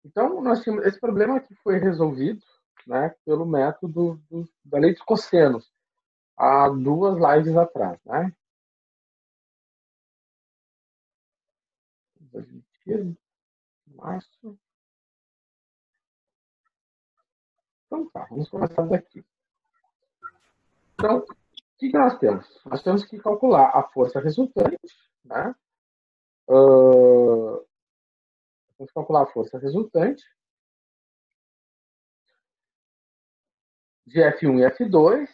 Então, nós tínhamos esse problema que foi resolvido, né, pelo método da lei dos cossenos, há 2 lives atrás, né? Março. Então tá, vamos começar daqui. Então, o que nós temos? Nós temos que calcular a força resultante, né? Vamos calcular a força resultante de F1 e F2.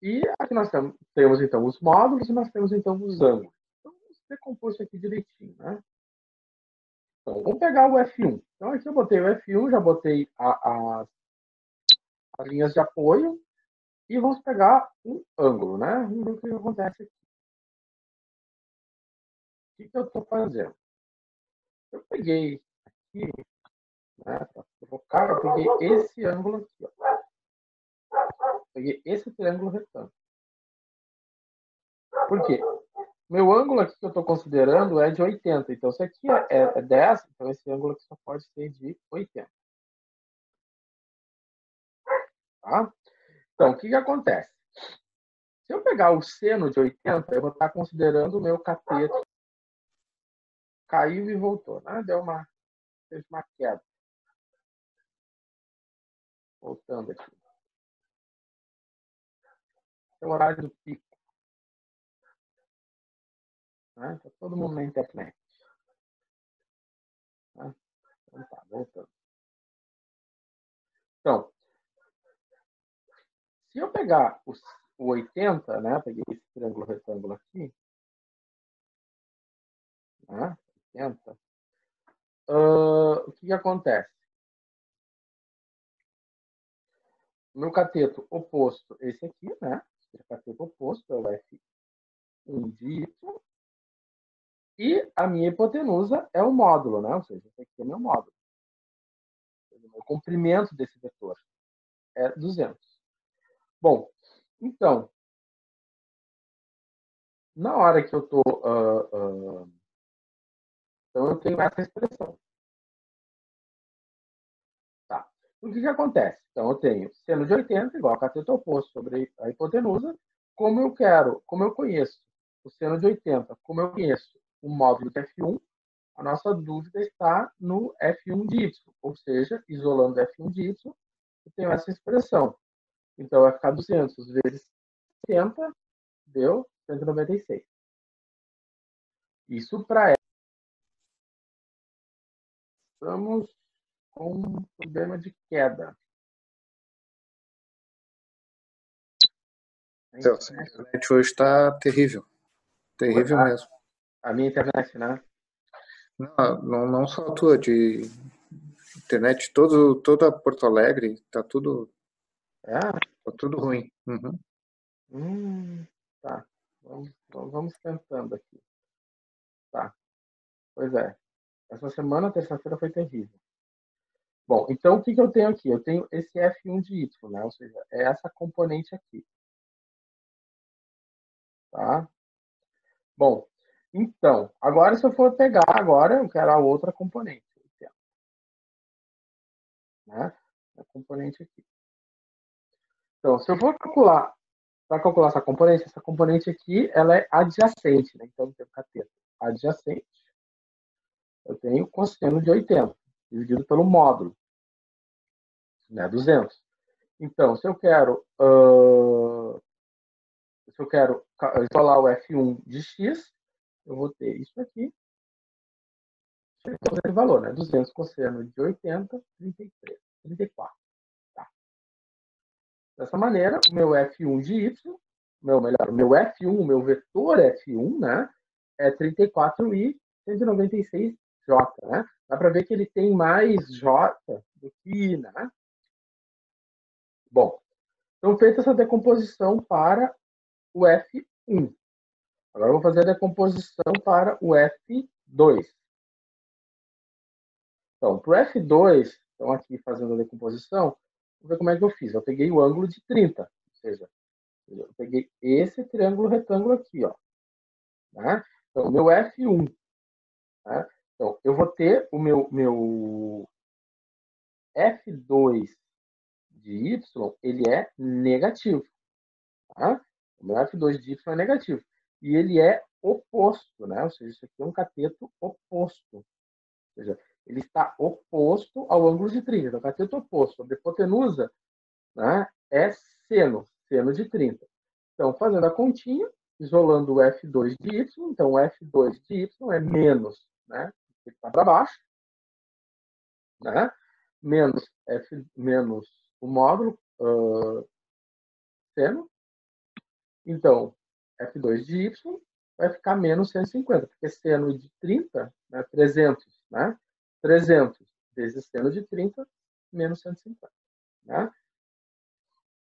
E aqui nós temos então os módulos e nós temos então os ângulos. Então, vamos decompor isso aqui direitinho, né? Então, vamos pegar o F1. Então, aqui eu botei o F1, já botei as linhas de apoio e vamos pegar um ângulo, né? Vamos ver o que acontece aqui. O que eu estou fazendo? Eu peguei aqui, né, para provocar, eu peguei esse ângulo aqui, ó. Peguei esse triângulo retângulo. Por quê? Meu ângulo aqui que eu estou considerando é de 80. Então, se aqui é 10, então esse ângulo aqui só pode ser de 80. Tá? Então, o que acontece? Se eu pegar o seno de 80, eu vou estar considerando o meu cateto. Caiu e voltou, né? Fez uma queda. Voltando aqui. É o horário do pico. Né? Tá todo mundo na internet. Né? Então tá, voltando. Então, se eu pegar o 80, né? Peguei esse triângulo retângulo aqui. Né? 80. O que acontece? O meu cateto oposto, esse aqui, né? Esse cateto oposto é o F1 de Y. E a minha hipotenusa é o módulo, né? Ou seja, esse aqui é meu módulo. O comprimento desse vetor é 200. Bom, então, na hora que eu estou... então, eu tenho essa expressão. Tá. O que acontece? Então, eu tenho seno de 80 igual a cateto oposto sobre a hipotenusa. Como eu conheço o seno de 80, como eu conheço o módulo de F1, a nossa dúvida está no F1 de Y. Ou seja, isolando F1 de Y, eu tenho essa expressão. Então, vai ficar 200 vezes 80, deu 196. Isso para ela. Estamos com um problema de queda. Celso, a internet hoje está terrível. Terrível mesmo. A minha internet, né? Não só a tua, de internet, toda Porto Alegre, tá tudo ruim. Uhum. Tá. Vamos tentando aqui. Tá. Pois é. Essa semana, terça-feira, foi terrível. Bom, então o que eu tenho aqui? Eu tenho esse F1 de Y, né? Ou seja, é essa componente aqui. Tá? Bom, então, agora se eu for pegar, agora eu quero a outra componente. Né? A componente aqui. Então, se eu for calcular, para calcular essa componente aqui, ela é adjacente, né? Então, eu tenho cateto adjacente, eu tenho cosseno de 80, dividido pelo módulo, né? 200. Então, se eu quero isolar o F1 de x, eu vou ter isso aqui. Então, esse valor, né? 200 cosseno de 80, 33, 34. Tá. Dessa maneira, o meu F1 de y, o meu F1, o meu vetor F1, né? É 34i 196j, né? Dá para ver que ele tem mais j do que i, né? Bom, então feita essa decomposição para o F1. Agora eu vou fazer a decomposição para o F2. Então, para o F2, então aqui fazendo a decomposição, vamos ver como é que eu fiz. Eu peguei o ângulo de 30, ou seja, eu peguei esse triângulo retângulo aqui, ó. Né? Então, o meu F1, né? Então, eu vou ter o meu F2 de y, ele é negativo. Tá? O meu F2 de y é negativo. E ele é oposto, né? Ou seja, isso aqui é um cateto oposto. Ou seja, ele está oposto ao ângulo de 30. Então, cateto oposto. A hipotenusa, né, é seno de 30. Então, fazendo a continha, isolando o F2 de y, então o F2 de y é menos, né? Ele está para baixo, né? Menos o módulo seno. Então, F2 de y vai ficar menos 150, porque seno de 30, né, 300, né? 300 vezes seno de 30, menos 150. Né?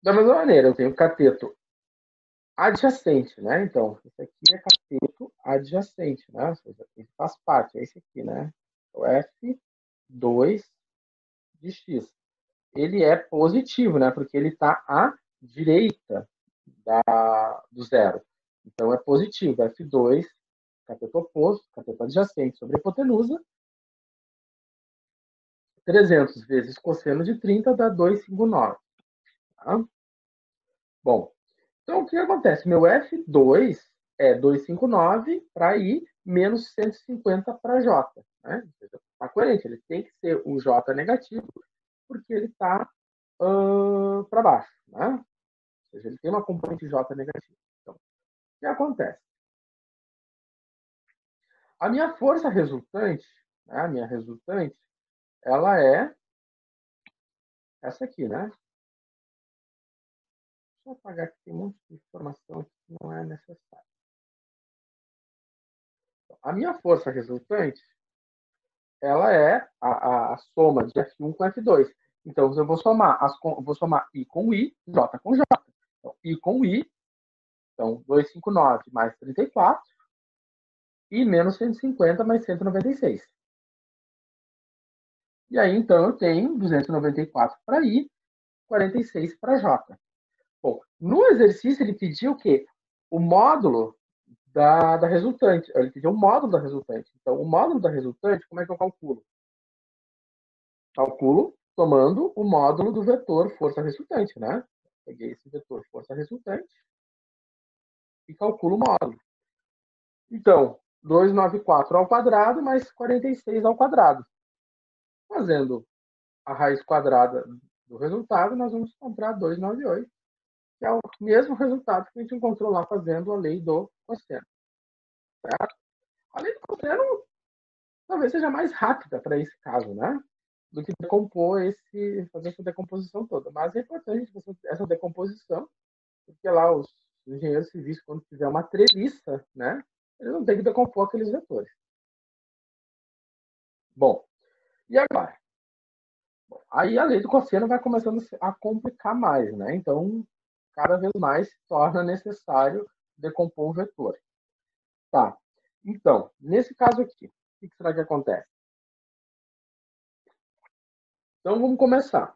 Da mesma maneira, eu tenho cateto adjacente, né? Então, esse aqui é cateto adjacente, né? Ou seja, ele faz parte, é esse aqui, né? O F2 de x. Ele é positivo, né? Porque ele está à direita do zero. Então, é positivo. F2, cateto oposto, cateto adjacente sobre a hipotenusa. 300 vezes cosseno de 30 dá 259. Tá? Bom, então o que acontece? Meu F2 é 259 para I menos 150 para J. Né? Está coerente, ele tem que ser o J negativo, porque ele está para baixo. Né? Ou seja, ele tem uma componente J negativa. Então, o que acontece? A minha força resultante, né, a minha resultante, ela é essa aqui, né? Deixa eu apagar aqui, tem um monte de informação aqui que não é necessária. A minha força resultante, ela é a soma de F1 com F2. Então, eu vou somar, vou somar I com I, J com J. Então, I com I, então 259 mais 34, e menos 150 mais 196. E aí, então, eu tenho 294 para I, 46 para J. Bom, no exercício ele pediu o quê? O módulo da resultante. Ele pediu o módulo da resultante. Então, o módulo da resultante, como é que eu calculo? Calculo tomando o módulo do vetor força resultante, né? Peguei esse vetor força resultante e calculo o módulo. Então, 294 ao quadrado mais 46 ao quadrado. Fazendo a raiz quadrada do resultado, nós vamos encontrar 298, que é o mesmo resultado que a gente encontrou lá fazendo a lei do cosseno. Certo? A lei do cosseno talvez seja mais rápida para esse caso, né? Do que fazer essa decomposição toda. Mas é importante essa decomposição, porque lá os engenheiros civis, quando tiver uma treliça, né, eles não têm que decompor aqueles vetores. Bom, e agora? Bom, aí a lei do cosseno vai começando a complicar mais, né? Então, cada vez mais se torna necessário decompor o vetor. Tá. Então, nesse caso aqui, o que será que acontece? Então, vamos começar.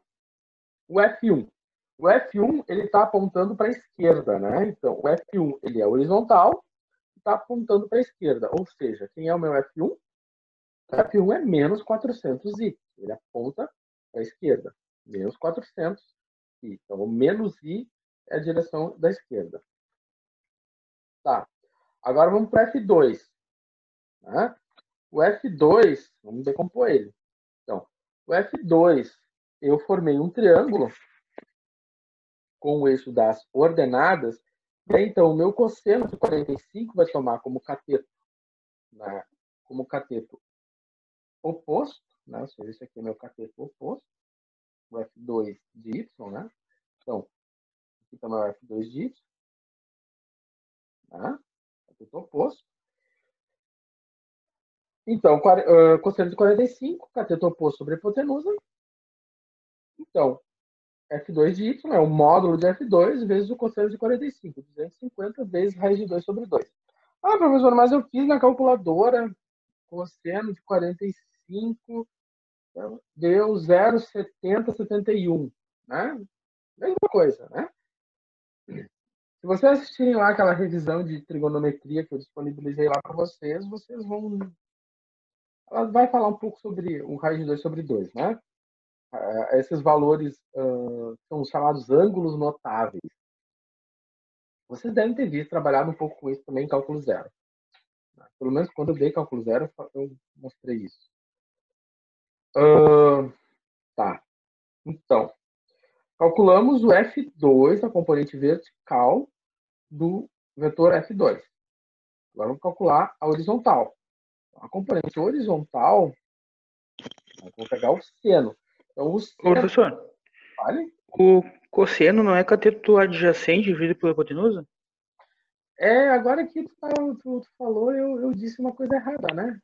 O F1. O F1 ele está apontando para a esquerda, né? Então, o F1 ele é horizontal e está apontando para a esquerda. Ou seja, quem é o meu F1? O F1 é menos 400i. Ele aponta para a esquerda. Menos 400i. Então, o menos i é a direção da esquerda. Tá. Agora vamos para o F2. Né? O F2, vamos decompor ele. Então, o F2, eu formei um triângulo com o eixo das ordenadas, e aí, então, o meu cosseno de 45 vai tomar como cateto, né, como cateto oposto, né, ou seja, esse aqui é meu cateto oposto, o F2 de Y, né? Então, aqui também é o F2 de Y, né? Cateto oposto. Então, cosseno de 45, cateto oposto sobre a hipotenusa. Então, F2 de Y é o módulo de F2 vezes o cosseno de 45, 250 vezes raiz de 2 sobre 2. Ah, professor, mas eu fiz na calculadora cosseno de 45 deu 0,7071, né? Mesma coisa, né? Se vocês assistirem lá aquela revisão de trigonometria que eu disponibilizei lá para vocês, vocês vão ela vai falar um pouco sobre o raiz de 2 sobre 2, né? Esses valores são chamados ângulos notáveis. Vocês devem ter visto, trabalhado um pouco com isso também em cálculo zero. Pelo menos quando eu dei cálculo zero, eu mostrei isso. Tá. Então, calculamos o F2, a componente vertical do vetor F2. Agora vamos calcular a horizontal. A componente horizontal, vou pegar o seno. Então, o Ô, seno... professor, Vale? o cosseno não é cateto adjacente dividido pela hipotenusa? Agora que tu falou, eu disse uma coisa errada, né?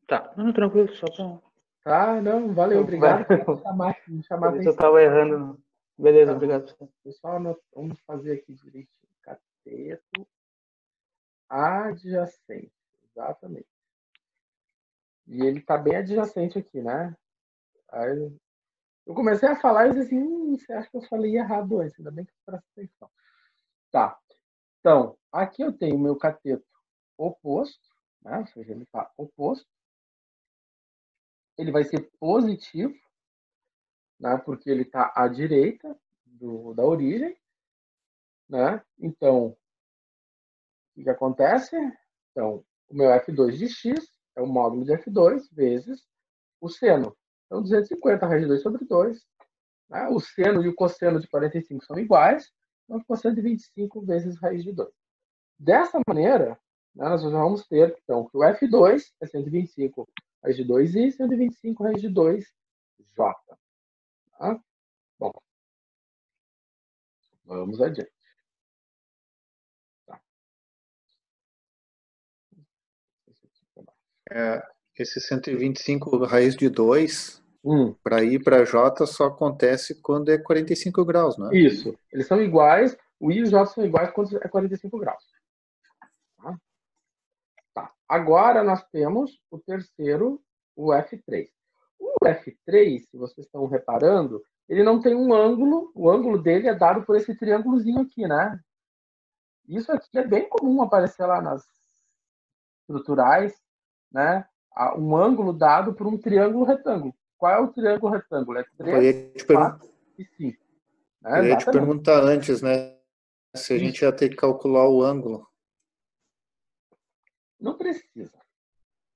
Tá, não, tranquilo, só pra... Tá, não, valeu, obrigado por me chamar a Por isso eu atenção. tava errando. Beleza, Tá. obrigado. Pessoal, nós vamos fazer aqui direitinho. Cateto adjacente, exatamente. E ele está bem adjacente aqui, né? Aí eu comecei a falar e disse assim, você acha que eu falei errado antes? Ainda bem que eu presta atenção. Tá. Então, aqui eu tenho o meu cateto oposto, né? Ou seja, ele está oposto. Ele vai ser positivo, né? Porque ele está à direita da origem, né? Então, o que acontece? Então, o meu F2 de x é o módulo de F2 vezes o seno. Então, 250 raiz de 2 sobre 2. Né? O seno e o cosseno de 45 são iguais. Então, ficou 125 vezes raiz de 2. Dessa maneira, né, nós vamos ter então, que o F2 é 125 raiz de 2i e 125 raiz de 2j. Tá? Bom, vamos adiante. Tá. Esse 125 raiz de 2, Hum. para ir para J, só acontece quando é 45 graus, né? Isso. Eles são iguais. O I e o J são iguais quando é 45 graus. Tá? Tá. Agora nós temos o terceiro, o F3. O F3, se vocês estão reparando, ele não tem um ângulo. O ângulo dele é dado por esse triângulozinho aqui, né? Isso aqui é bem comum aparecer lá nas estruturais, né? Um ângulo dado por um triângulo retângulo. Qual é o triângulo retângulo? É 3, 4 e 5. Né? Eu ia te Exatamente. perguntar antes, né? Se a gente ia ter que calcular o ângulo. Não precisa.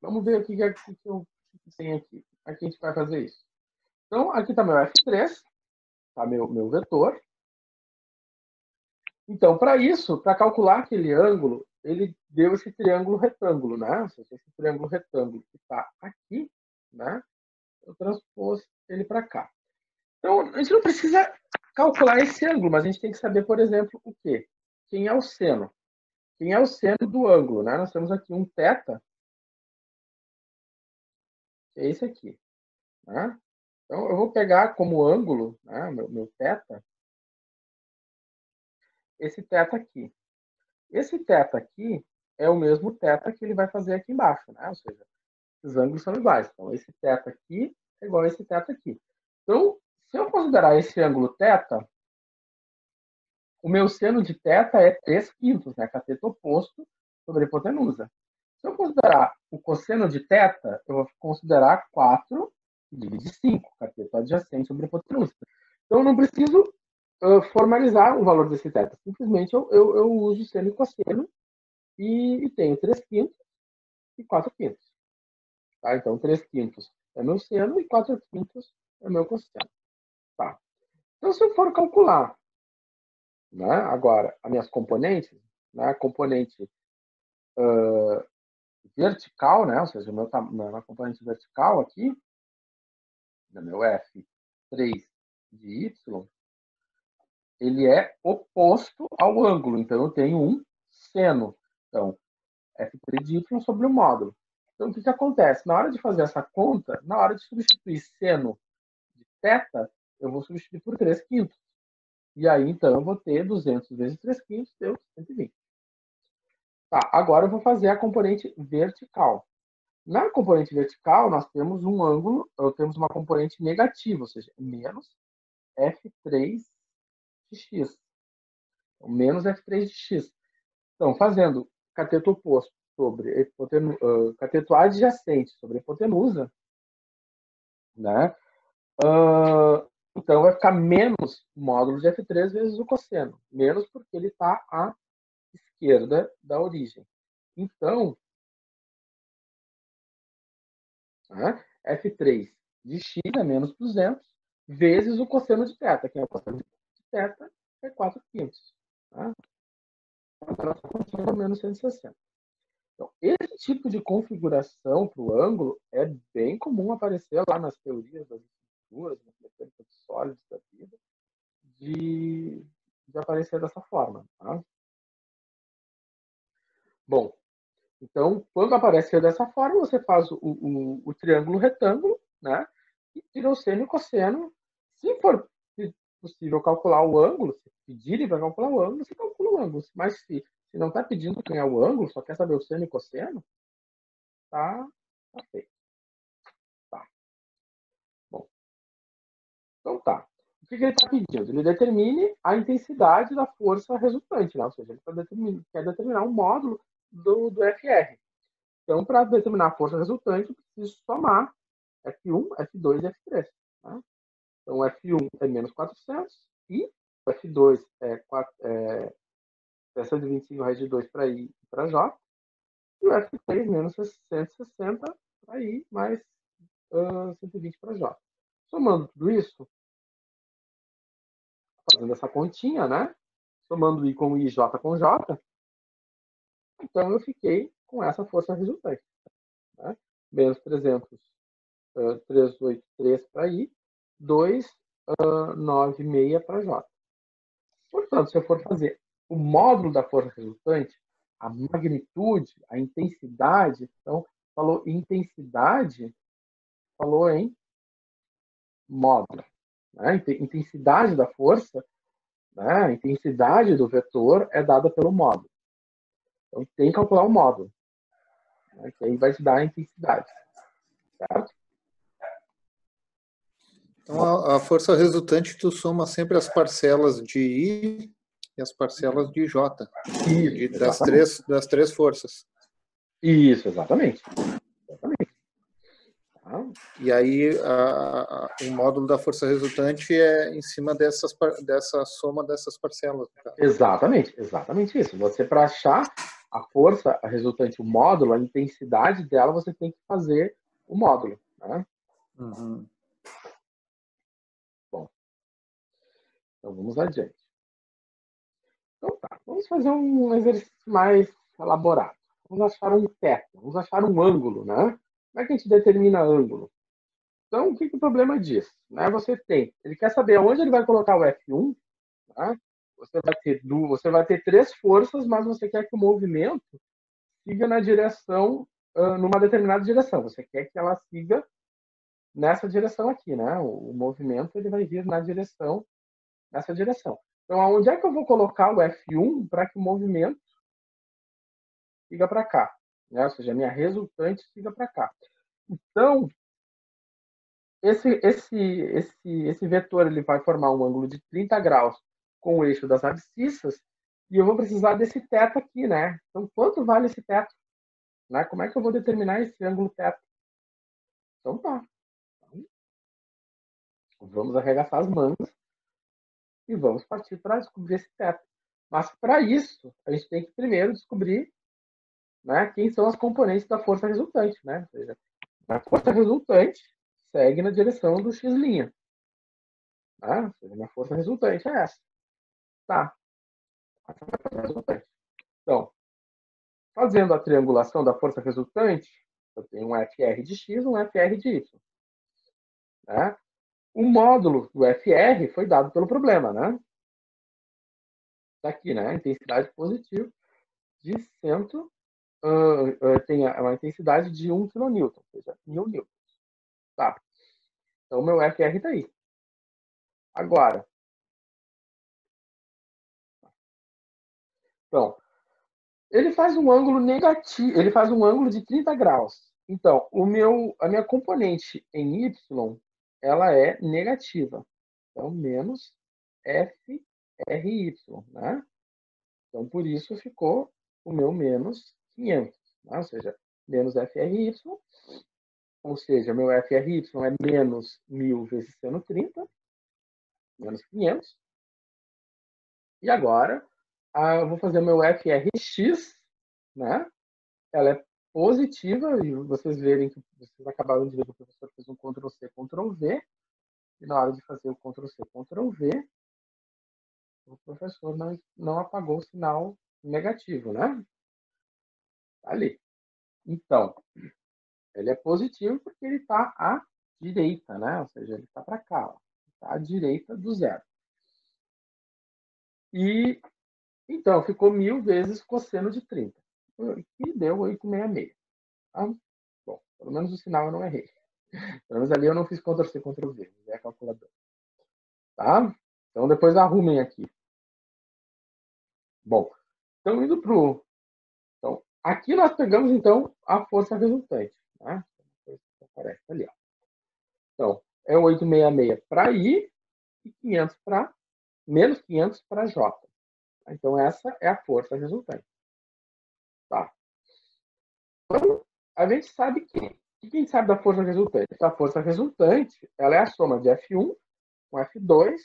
Vamos ver o que eu tenho aqui. Aqui a gente vai fazer isso. Então, aqui está meu F3, tá meu vetor. Então, para isso, para calcular aquele ângulo, ele deu esse triângulo retângulo, né? Ou seja, esse triângulo retângulo que está aqui, né? Eu transpus ele para cá. Então, a gente não precisa calcular esse ângulo, mas a gente tem que saber, por exemplo, o quê? Quem é o seno? Quem é o seno do ângulo, né? Nós temos aqui um θ, que é esse aqui, né? Então, eu vou pegar como ângulo, né, meu θ, esse θ aqui. Esse θ aqui é o mesmo θ que ele vai fazer aqui embaixo, né? Ou seja, os ângulos são iguais. Então, esse θ aqui é igual a esse θ aqui. Então, se eu considerar esse ângulo θ, o meu seno de θ é 3/5, né? Cateto oposto sobre a hipotenusa. Se eu considerar o cosseno de θ, eu vou considerar 4 dividido 5, cateto adjacente sobre a hipotenusa. Então, eu não preciso formalizar o valor desse θ. Simplesmente eu uso seno e cosseno e tenho 3/5 e 4/5. Tá? Então, 3/5 é meu seno e 4/5 é meu cosseno. Tá. Então, se eu for calcular, né, agora as minhas componentes, né, a componente vertical, né, ou seja, na componente vertical aqui, no meu F3 de Y, ele é oposto ao ângulo. Então, eu tenho um seno. Então, F3 de Y sobre o módulo. Então, o que acontece? Na hora de fazer essa conta, na hora de substituir seno de θ, eu vou substituir por 3/5. E aí, então, eu vou ter 200 vezes 3/5, deu 120. Tá, agora eu vou fazer a componente vertical. Na componente vertical, nós temos um ângulo, temos uma componente negativa, ou seja, menos F3 de x. Então, menos F3 de x. Então, fazendo cateto oposto sobre cateto adjacente sobre a hipotenusa, né? Então vai ficar menos o módulo de F3 vezes o cosseno. Menos porque ele está à esquerda da origem. Então, né, F3 de x é menos 200 vezes o cosseno de θ, que é o cosseno de θ, é 4 quintos. Né? Então, menos 160. Então, esse tipo de configuração para o ângulo é bem comum aparecer lá nas teorias das estruturas, nas mecânicas sólidas da vida, de aparecer dessa forma. Tá? Bom, então, quando aparece dessa forma, você faz o triângulo retângulo, né? E tira o seno e o cosseno. Se for possível calcular o ângulo, se pedirem para calcular o ângulo, você calcula o ângulo. Mas se não está pedindo ganhar o ângulo, só quer saber o seno e o cosseno, tá feito. Tá. Bom, então tá. O que ele está pedindo? Ele determine a intensidade da força resultante, né? Ou seja, ele quer determinar um módulo do FR. Então, para determinar a força resultante, eu preciso somar F1, F2 e F3. Tá? Então, F1 é menos 400 e o F2 é 125 raiz de 2 para I e para J. E o F3 menos 160 para I mais 120 para J. Somando tudo isso, fazendo essa continha, né? Somando I com I, J com J, então eu fiquei com essa força resultante. Né? Menos 383 para I, 296 para J. Portanto, se eu for fazer o módulo da força resultante, a magnitude, a intensidade, então, falou intensidade, falou em módulo. Né? Intensidade da força, né? A intensidade do vetor é dada pelo módulo. Então, tem que calcular o módulo. Né? Que aí vai te dar a intensidade. Certo? Então, a força resultante, tu soma sempre as parcelas de I e as parcelas de J. Isso, das três forças. Isso, exatamente. Tá? E aí, o módulo da força resultante é em cima dessa soma dessas parcelas. Exatamente isso. Você, para achar a força a resultante, o módulo, a intensidade dela, você tem que fazer o módulo. Né? Uhum. Bom, então vamos adiante. Então tá, vamos fazer um exercício mais elaborado. Vamos achar um teto, vamos achar um ângulo, né? Como é que a gente determina ângulo? Então, o que é o problema disso? Né? Ele quer saber onde ele vai colocar o F1, tá? Você vai ter três forças, mas você quer que o movimento siga na direção, numa determinada direção. Você quer que ela siga nessa direção aqui, né? O movimento ele vai vir nessa direção. Então, aonde é que eu vou colocar o F1 para que o movimento siga para cá? Né? Ou seja, a minha resultante siga para cá. Então, esse vetor ele vai formar um ângulo de 30 graus com o eixo das abscissas e eu vou precisar desse teto aqui, né? Então, quanto vale esse teto? Né? Como é que eu vou determinar esse ângulo teto? Então, tá. Vamos arregaçar as mangas e vamos partir para descobrir esse teto. Mas, para isso, a gente tem que primeiro descobrir, né, quem são as componentes da força resultante. Né? Ou seja, a força resultante segue na direção do x'. Né? Ou seja, a minha força resultante é essa. Tá. Essa é a força resultante. Então, fazendo a triangulação da força resultante, eu tenho um FR de x e um FR de y. Né? O módulo do FR foi dado pelo problema, né? Está aqui, né? Intensidade positiva de 100, tem uma intensidade de 1 kN, ou seja, 1000 N. Tá. Então, o meu FR está aí. Agora, então, ele faz um ângulo negativo, ele faz um ângulo de 30 graus. Então, a minha componente em Y, ela é negativa. Então, menos FRY, né? Então, por isso ficou o meu menos 500. né? Ou seja, menos FRY, ou seja, meu FRY é menos 1000 vezes seno 30, menos 500. E agora, eu vou fazer meu FRX, né? Ela é positiva, e vocês verem que vocês acabaram de ver que o professor fez um Ctrl+C, Ctrl+V, e na hora de fazer o Ctrl+C, Ctrl+V, o professor não apagou o sinal negativo, né? Tá ali. Então, ele é positivo porque ele está à direita, né? Ou seja, ele está para cá, está à direita do zero. E, então, ficou 1000 vezes cosseno de 30, que deu 866. Tá? Bom, pelo menos o sinal eu não errei. Pelo menos ali eu não fiz Ctrl+C, Ctrl+V, é a calculadora. Tá? Então, depois arrumem aqui. Bom, então indo para o... Então, aqui nós pegamos, então, a força resultante. Né? Aparece ali, ó. Então, é 866 para I e 500 para... menos 500 para J. Então, essa é a força resultante. Tá? Então, a gente sabe que... O que a gente sabe da força resultante? A força resultante, ela é a soma de F1 com F2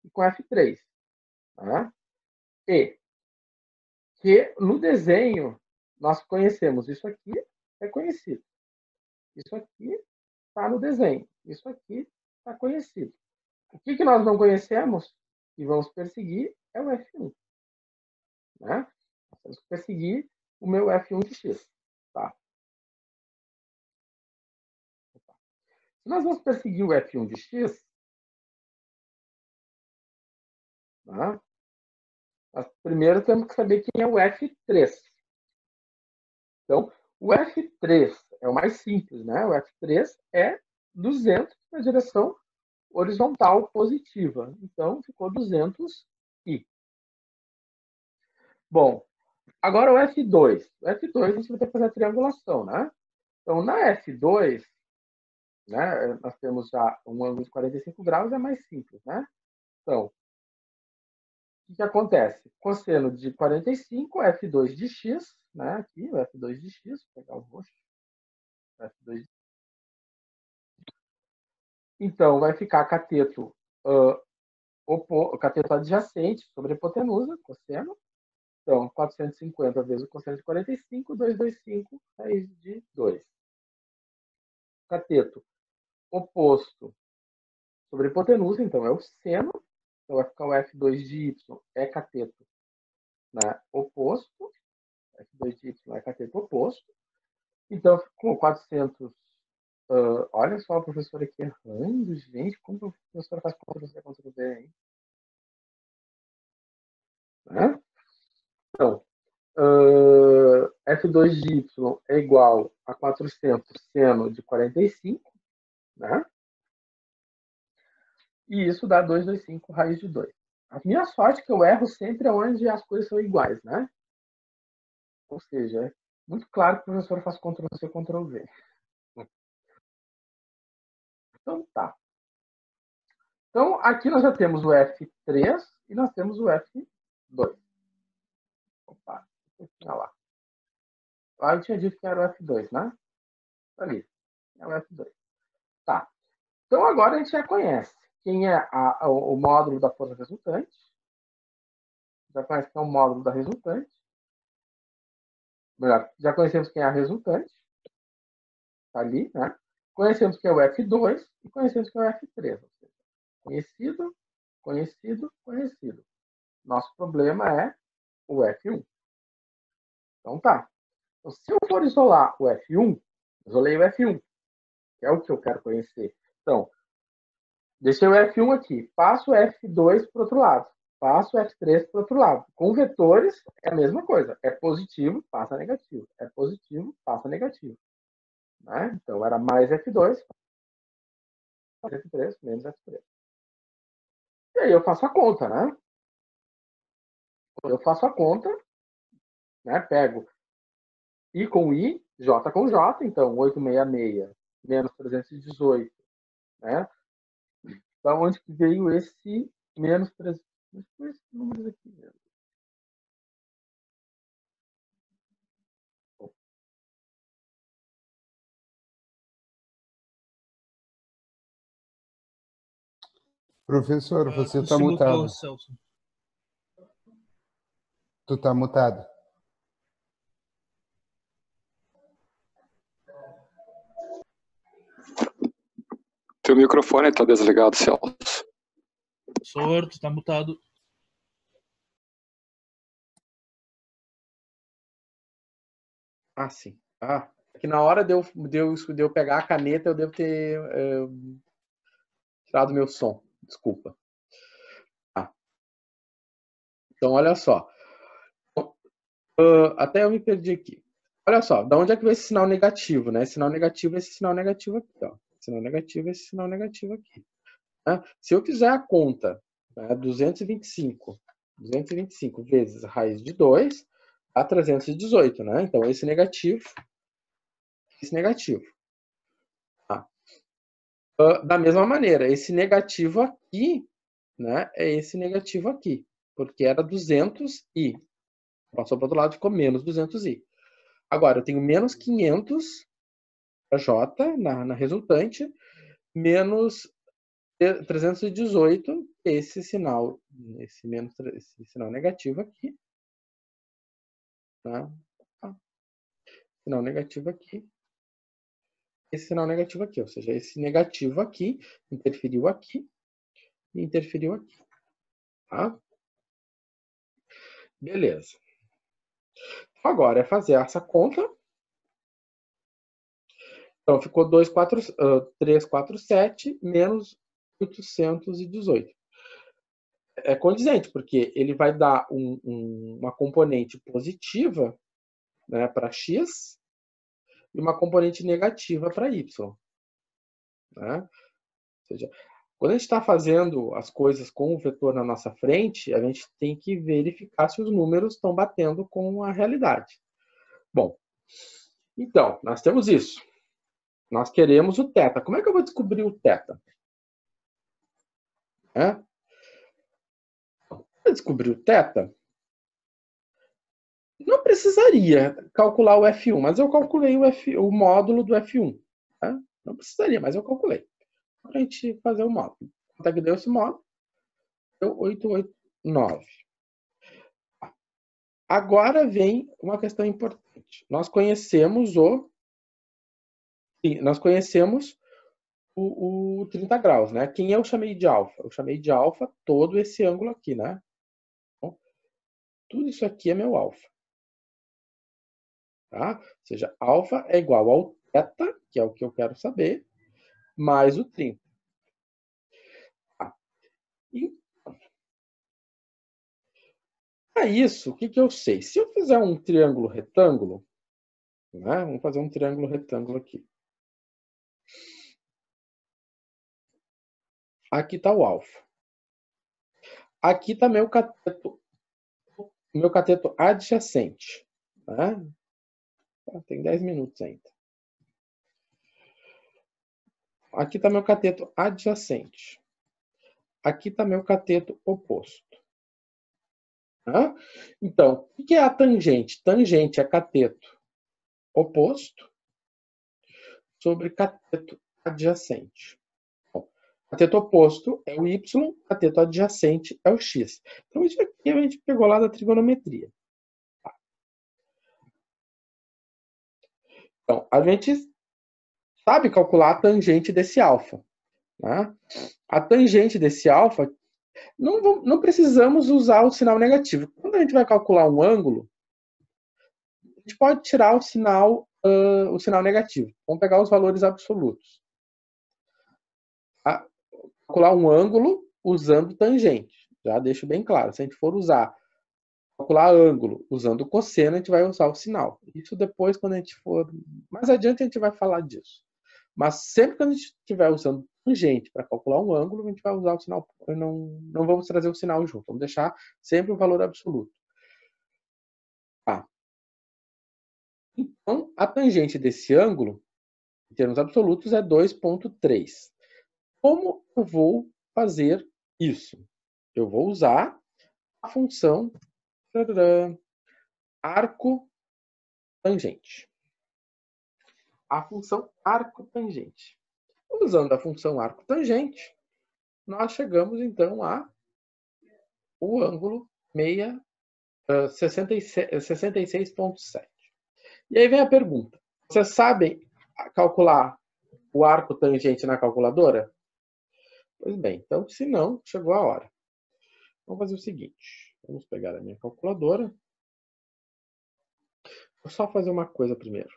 e com F3. Tá? E que no desenho nós conhecemos isso aqui, é conhecido. Isso aqui está no desenho. Isso aqui está conhecido. O que nós não conhecemos e vamos perseguir é o F1. Né? Nós temos que perseguir o meu F1 de x. Tá? Se nós vamos perseguir o F1 de x, né? Nós primeiro temos que saber quem é o F3. Então, o F3 é o mais simples, né? O F3 é 200 na direção horizontal positiva. Então, ficou 200i. Bom, agora o F2. O F2 a gente vai ter que fazer a triangulação, né? Então, na F2, né, nós temos já um ângulo de 45 graus, é mais simples, né? Então, o que acontece? Cosseno de 45, F2 de x, né? Aqui, o F2 de x, vou pegar o roxo. F2 de... Então, vai ficar cateto, cateto adjacente sobre a hipotenusa, cosseno. Então, 450 vezes o cosseno de 45, 225, raiz de 2. Cateto oposto sobre a hipotenusa, então é o seno. Então, vai ficar o F2 de y é cateto, né, oposto. F2 de y é cateto oposto. Então, com 400... olha só o professor aqui errando, gente. Como o professor faz Ctrl+C, Ctrl+V, hein? Né? Então, F2 de y é igual a 400 seno de 45, né? E isso dá 225 raiz de 2. A minha sorte é que eu erro sempre onde as coisas são iguais, né? Ou seja, é muito claro que o professor faz Ctrl+C, Ctrl+V. Então, tá. Então, aqui nós já temos o F3 e nós temos o F2. Opa, olha lá. Lá eu tinha dito que era o F2, né? Ali, é o F2. Tá. Então, agora a gente já conhece quem é o módulo da força resultante. Já conhece quem é o módulo da resultante. Melhor, já conhecemos quem é a resultante. Tá ali, né? Conhecemos que é o F2 e conhecemos que é o F3. Ou seja, conhecido, conhecido, conhecido. Nosso problema é o F1. Então tá. Então, se eu for isolar o F1, isolei o F1, que é o que eu quero conhecer. Então, deixei o F1 aqui, passo o F2 para o outro lado, passo o F3 para o outro lado. Com vetores é a mesma coisa. É positivo, passa negativo. É positivo, passa negativo. Né? Então, era mais F2, mais F3, menos F3. E aí eu faço a conta, né? Eu faço a conta, né? Pego I com I, J com J, então 866 menos 318, né? Da onde que veio esse menos 300? Esse número aqui mesmo. Professor, você Tu está se mutou, mutado. Celso. Tu está mutado. Teu microfone está desligado, Celso. Professor, tu tá mutado. Ah, sim. Ah, que na hora de eu pegar a caneta, eu devo ter tirado meu som. Desculpa. Ah. Então, olha só. Até eu me perdi aqui. Olha só, da onde é que vem esse sinal negativo, né? Esse sinal negativo é esse sinal negativo aqui, ó. Sinal negativo é esse sinal negativo aqui. Né? Se eu fizer a conta, né, 225 vezes a raiz de 2, dá 318, né? Então, esse negativo. Tá? Da mesma maneira, esse negativo aqui, né, é esse negativo aqui, porque era 200i. Passou para o outro lado, ficou menos 200i. Agora, eu tenho menos 500 para J na resultante, menos 318, esse sinal negativo aqui. Tá? Sinal negativo aqui. Esse sinal negativo aqui, ou seja, esse negativo aqui interferiu aqui e interferiu aqui. Tá? Beleza. Agora é fazer essa conta. Então, ficou 347 menos 818. É condizente, porque ele vai dar uma componente positiva, né, para x e uma componente negativa para y. Né? Ou seja, quando a gente está fazendo as coisas com o vetor na nossa frente, a gente tem que verificar se os números estão batendo com a realidade. Bom, então, nós temos isso. Nós queremos o θ. Como é que eu vou descobrir o θ? Para descobrir o θ, não precisaria calcular o F1, mas eu calculei o módulo do F1. Tá? Não precisaria, mas eu calculei. Para a gente fazer o módulo. Quanto é que deu esse módulo? Deu 889. Agora vem uma questão importante. Nós conhecemos o 30 graus, né? Quem eu chamei de alfa? Eu chamei de alfa todo esse ângulo aqui, né? Então, tudo isso aqui é meu alfa. Tá? Ou seja, alfa é igual ao θ, que é o que eu quero saber, mais o 30. Tá? E para isso, o que eu sei? Se eu fizer um triângulo retângulo, né? Vamos fazer um triângulo retângulo aqui. Aqui está o alfa. Aqui está meu cateto adjacente. Né? Tem 10 minutos ainda. Aqui está meu cateto adjacente. Aqui está meu cateto oposto. Tá? Então, o que é a tangente? Tangente é cateto oposto sobre cateto adjacente. Bom, cateto oposto é o y, cateto adjacente é o x. Então, isso aqui a gente pegou lá da trigonometria. Tá? Então, a gente sabe calcular a tangente desse alfa. Né? A tangente desse alfa, não precisamos usar o sinal negativo. Quando a gente vai calcular um ângulo, a gente pode tirar o sinal negativo. Vamos pegar os valores absolutos. Tá? Calcular um ângulo usando tangente. Já deixo bem claro. Se a gente for calcular ângulo usando cosseno, a gente vai usar o sinal. Isso depois, quando a gente for... Mais adiante, a gente vai falar disso. Mas sempre que a gente estiver usando tangente para calcular um ângulo, a gente vai usar o sinal. Não vamos trazer o sinal junto. Vamos deixar sempre o valor absoluto. Tá. Então, a tangente desse ângulo, em termos absolutos, é 2,3. Como eu vou fazer isso? Eu vou usar a função arco-tangente. A função arco-tangente. Usando a função arco-tangente, nós chegamos, então, o ângulo 66,7. E aí vem a pergunta. Vocês sabem calcular o arco tangente na calculadora? Pois bem, então, se não, chegou a hora. Vamos fazer o seguinte. Vamos pegar a minha calculadora. Vou só fazer uma coisa primeiro.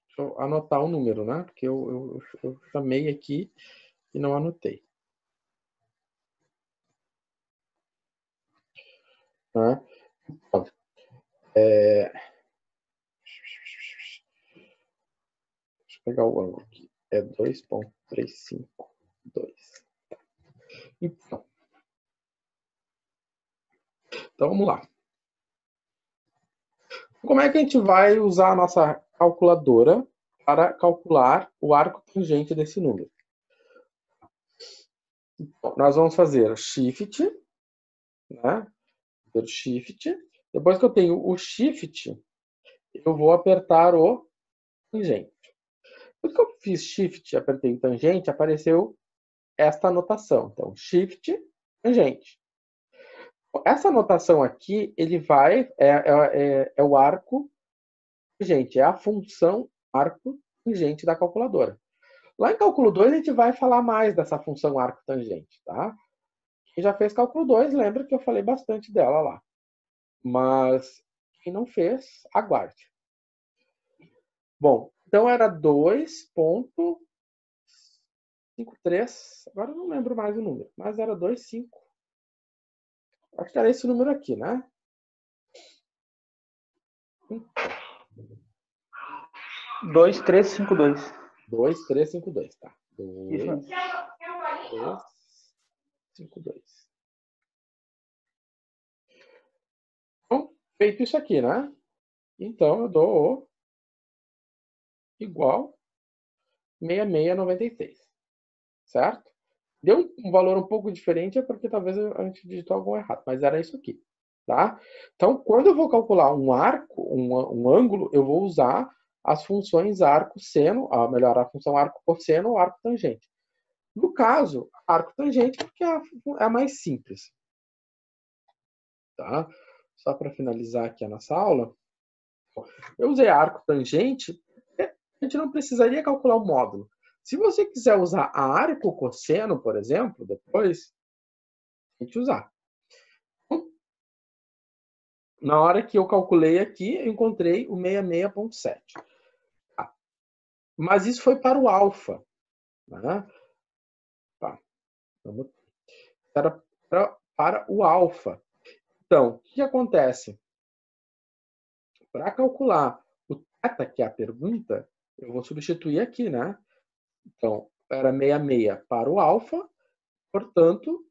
Deixa eu anotar o número, né? Porque eu chamei aqui e não anotei. Né? Então, deixa eu pegar o ângulo aqui. É 2,352. Então, vamos lá. Como é que a gente vai usar a nossa calculadora para calcular o arco tangente desse número? Então, nós vamos fazer Shift, né? Shift. Depois que eu tenho o Shift, eu vou apertar o tangente. Depois que eu fiz Shift e apertei o tangente, apareceu esta anotação. Então, Shift, tangente. Essa anotação aqui, ele vai, é o arco tangente, é a função arco tangente da calculadora. Lá em cálculo 2, a gente vai falar mais dessa função arco tangente, tá? Quem já fez cálculo 2, lembra que eu falei bastante dela lá. Mas quem não fez, aguarde. Bom, então era 2,53, agora eu não lembro mais o número, mas era 2,5. Acho que era esse número aqui, né? 2,352. 2,352, tá. Isso. 2,352. Então, feito isso aqui, né? Então, eu dou o igual 6696. Certo? Deu um valor um pouco diferente, é porque talvez a gente digitou algo errado, mas era isso aqui. Tá? Então, quando eu vou calcular um arco, um ângulo, eu vou usar as funções arco-seno, melhor, a função arco-cosseno ou arco-tangente. No caso, arco-tangente, porque é a mais simples. Tá? Só para finalizar aqui a nossa aula, eu usei arco-tangente, a gente não precisaria calcular o módulo. Se você quiser usar a arco-cosseno, por exemplo, depois, a gente usar. Na hora que eu calculei aqui, eu encontrei o 66,7. Tá. Mas isso foi para o alfa. Né? Tá. Era para o alfa. Então, o que acontece? Para calcular o θ, que é a pergunta, eu vou substituir aqui, né? Então, era 66 para o alfa, portanto,